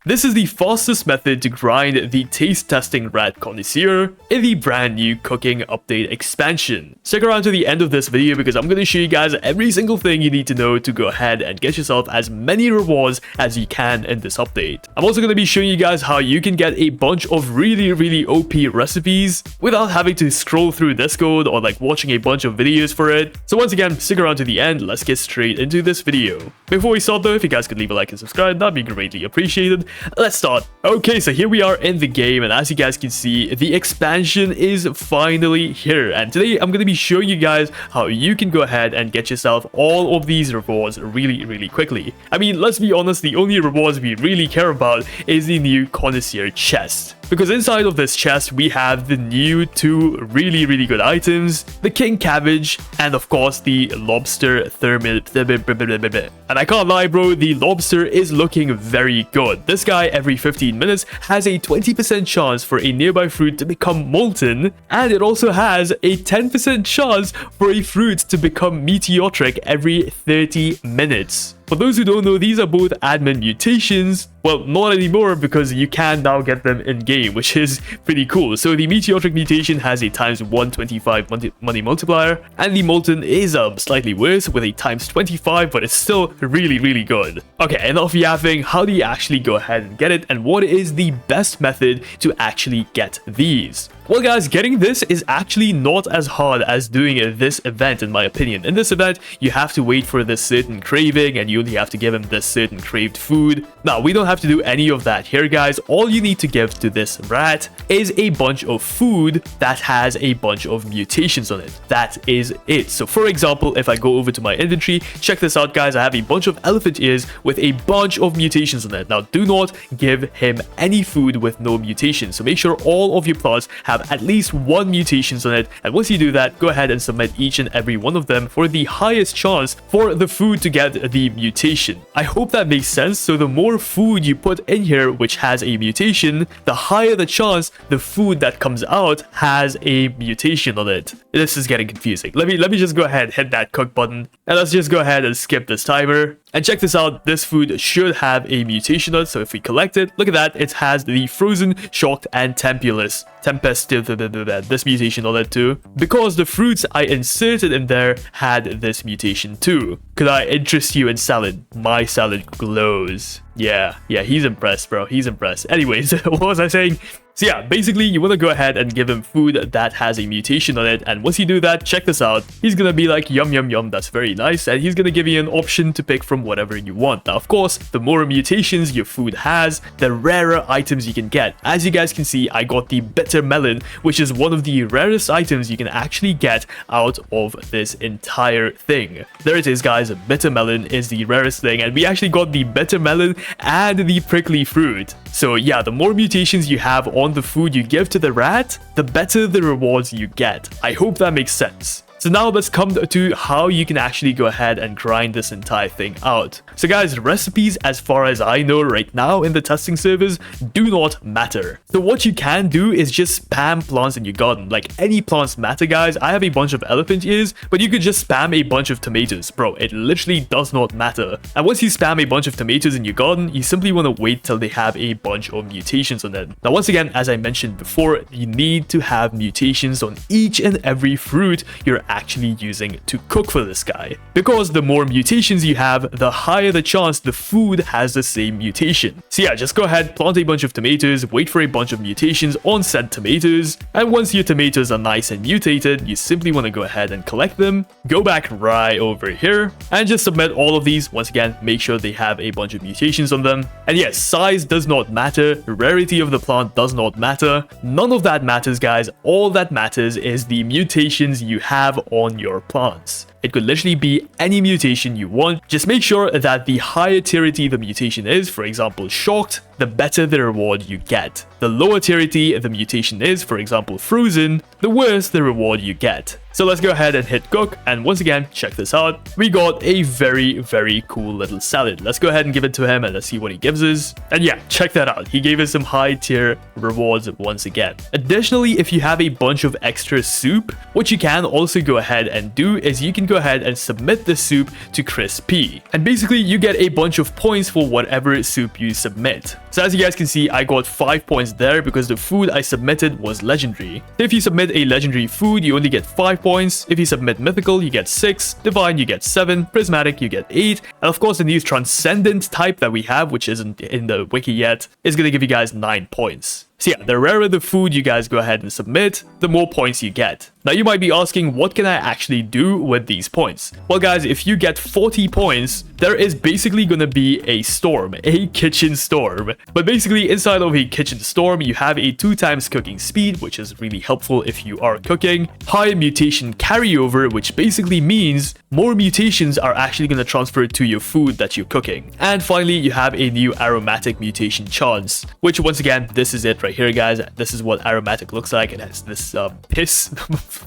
This is the fastest method to grind the taste testing rat connoisseur in the brand new cooking update expansion. Stick around to the end of this video because I'm going to show you guys every single thing you need to know to go ahead and get yourself as many rewards as you can in this update. I'm also going to be showing you guys how you can get a bunch of really OP recipes without having to scroll through Discord or like watching a bunch of videos for it. So once again, stick around to the end. Let's get straight into this video. Before we start though, if you guys could leave a like and subscribe, that'd be greatly appreciated. Let's start. Okay, so here we are in the game, and as you guys can see, the expansion is finally here. And today I'm going to be showing you guys how you can go ahead and get yourself all of these rewards really quickly. I mean, let's be honest, the only rewards we really care about is the new connoisseur chest. Because inside of this chest, we have the new two really good items, the king cabbage, and of course the lobster thermid. And I can't lie bro, the lobster is looking very good. This guy every 15 minutes has a 20% chance for a nearby fruit to become molten, and it also has a 10% chance for a fruit to become meteoric every 30 minutes. For those who don't know, these are both admin mutations. Well, not anymore because you can now get them in-game, which is pretty cool. So the meteoric mutation has a times 125 money multiplier, and the molten is slightly worse with a times 25, but it's still really good. Okay, enough yapping. How do you actually go ahead and get it, and what is the best method to actually get these? Well guys, getting this is actually not as hard as doing this event in my opinion. In this event, you have to wait for this certain craving and you only have to give him this certain craved food. Now, we don't have to do any of that here guys. All you need to give to this rat is a bunch of food that has a bunch of mutations on it. That is it. So for example, if I go over to my inventory, check this out guys, I have a bunch of elephant ears with a bunch of mutations on it. Now, do not give him any food with no mutations. So make sure all of your plants have at least one mutations on it, and once you do that, go ahead and submit each and every one of them for the highest chance for the food to get the mutation. I hope that makes sense. So the more food you put in here which has a mutation, the higher the chance the food that comes out has a mutation on it. This is getting confusing. Let me just go ahead, hit that cook button, and let's just go ahead and skip this timer. And check this out, this food should have a mutation on it. So if we collect it, look at that, it has the frozen, shocked, and tempest, this mutation on it too. Because the fruits I inserted in there had this mutation too. Could I interest you in salad? My salad glows. Yeah, he's impressed, bro. He's impressed. Anyways, what was I saying? So yeah, basically you want to go ahead and give him food that has a mutation on it, and once you do that, check this out, he's gonna be like yum, that's very nice, and he's gonna give you an option to pick from whatever you want. Now of course, the more mutations your food has, the rarer items you can get. As you guys can see, I got the bitter melon, which is one of the rarest items you can actually get out of this entire thing. There it is guys, bitter melon is the rarest thing, and we actually got the bitter melon and the prickly fruit. So yeah, the more mutations you have on the food you give to the rat, the better the rewards you get. I hope that makes sense. So now let's come to how you can actually go ahead and grind this entire thing out. So guys, recipes as far as I know right now in the testing servers do not matter. So what you can do is just spam plants in your garden. Like any plants matter guys. I have a bunch of elephant ears, but you could just spam a bunch of tomatoes. Bro, it literally does not matter. And once you spam a bunch of tomatoes in your garden, you simply want to wait till they have a bunch of mutations on them. Now once again, as I mentioned before, you need to have mutations on each and every fruit you're actually using to cook for this guy. Because the more mutations you have, the higher the chance the food has the same mutation. So yeah, just go ahead, plant a bunch of tomatoes, wait for a bunch of mutations on said tomatoes, and once your tomatoes are nice and mutated, you simply want to go ahead and collect them, go back right over here, and just submit all of these. Once again, make sure they have a bunch of mutations on them. And yes, size does not matter, rarity of the plant does not matter, none of that matters guys. All that matters is the mutations you have on your plants. It could literally be any mutation you want. Just make sure that the higher tierity the mutation is, for example shocked, the better the reward you get. The lower tierity the mutation is, for example frozen, the worse the reward you get. So let's go ahead and hit cook, and once again, check this out. We got a very cool little salad. Let's go ahead and give it to him and let's see what he gives us. And yeah, check that out. He gave us some high tier rewards once again. Additionally, if you have a bunch of extra soup, what you can also go ahead and do is you can go ahead and submit the soup to Chris P. And basically, you get a bunch of points for whatever soup you submit. So as you guys can see, I got 5 points there because the food I submitted was legendary. If you submit a legendary food, you only get 5 points. If you submit mythical, you get 6. Divine, you get 7. Prismatic, you get 8. And of course, the new transcendent type that we have, which isn't in the wiki yet, is going to give you guys 9 points. So yeah, the rarer the food you guys go ahead and submit, the more points you get. Now you might be asking, what can I actually do with these points? Well guys, if you get 40 points, there is basically going to be a storm, a kitchen storm. But basically inside of a kitchen storm, you have a 2x cooking speed, which is really helpful if you are cooking. High mutation carryover, which basically means more mutations are actually going to transfer to your food that you're cooking. And finally, you have a new aromatic mutation chance, which once again, this is it right here, guys. This is what aromatic looks like. It has this piss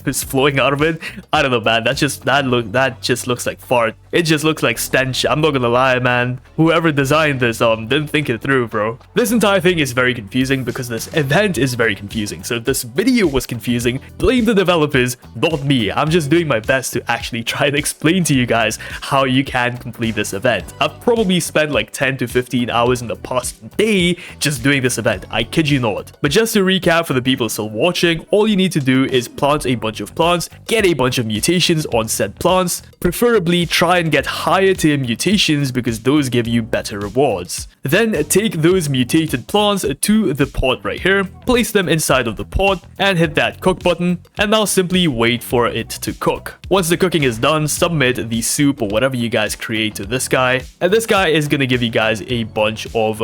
is flowing out of it. I don't know, man. That just looks like fart. It just looks like stench. I'm not gonna lie, man. Whoever designed this didn't think it through, bro. This entire thing is very confusing because this event is very confusing. So if this video was confusing, blame the developers, not me. I'm just doing my best to actually try and explain to you guys how you can complete this event. I've probably spent like 10 to 15 hours in the past day just doing this event. I kid you not. But just to recap for the people still watching, all you need to do is plant a bunch of plants, get a bunch of mutations on said plants, preferably try and get higher tier mutations because those give you better rewards. Then take those mutated plants to the pot right here, place them inside of the pot and hit that cook button, and now simply wait for it to cook. Once the cooking is done, submit the soup or whatever you guys create to this guy, and this guy is gonna give you guys a bunch of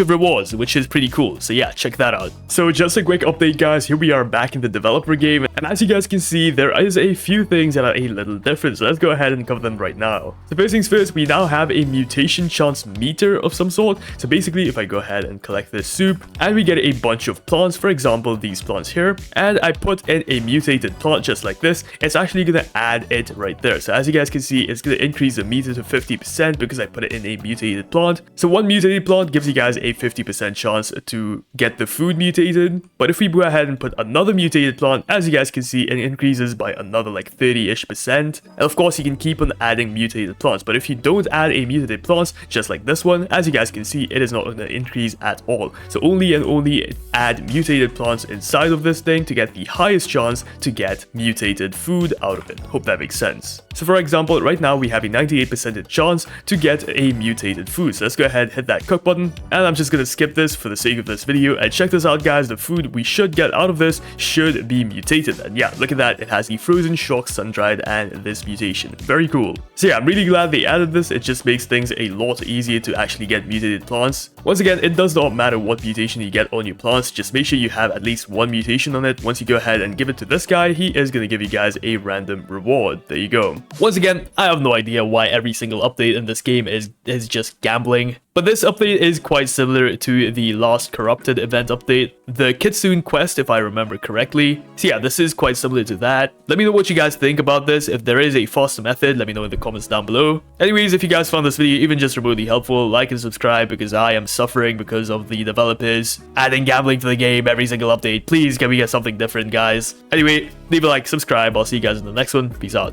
rewards, which is pretty cool. So yeah, check that out. So just a quick update, guys. Here we are back in the developer game, and as you guys can see, there is a few things that are a little different. So let's go ahead and cover them right now. So first things first, we now have a mutation chance meter of some sort. So basically, if I go ahead and collect this soup, and we get a bunch of plants, for example, these plants here, and I put in a mutated plant just like this, it's actually gonna add it right there. So as you guys can see, it's gonna increase the meter to 50% because I put it in a mutated plant. So one mutated plant gives you guys a 50% chance to get the food mutated. But if we go ahead and put another mutated plant, as you guys can see, it increases by another like 30-ish%. And of course, you can keep on adding mutated plants. But if you don't add a mutated plant, just like this one, as you guys can see, it is not going to increase at all. So only and only add mutated plants inside of this thing to get the highest chance to get mutated food out of it. Hope that makes sense. So for example, right now we have a 98% chance to get a mutated food. So let's go ahead, hit that cook button, and I'm just going to skip this for the sake of this video. And check this out, guys. The food we should get out of this should be mutated. And yeah, look at that. It has the frozen, shock, sun-dried, and this mutation. Very cool. So yeah, I'm really glad they added this. It just makes things a lot easier to actually get mutated plants. Once again, it does not matter what mutation you get on your plants. Just make sure you have at least one mutation on it. Once you go ahead and give it to this guy, he is going to give you guys a random reward. There you go. Once again, I have no idea why every single update in this game is just gambling. But this update is quite similar to the last corrupted event update, the Kitsune quest, if I remember correctly. So yeah, this is quite similar to that. Let me know what you guys think about this. If there is a faster method, let me know in the comments down below. Anyways, if you guys found this video even just remotely helpful, like and subscribe because I am suffering because of the developers adding gambling to the game every single update. Please, can we get something different, guys? Anyway, leave a like, subscribe. I'll see you guys in the next one. Peace out.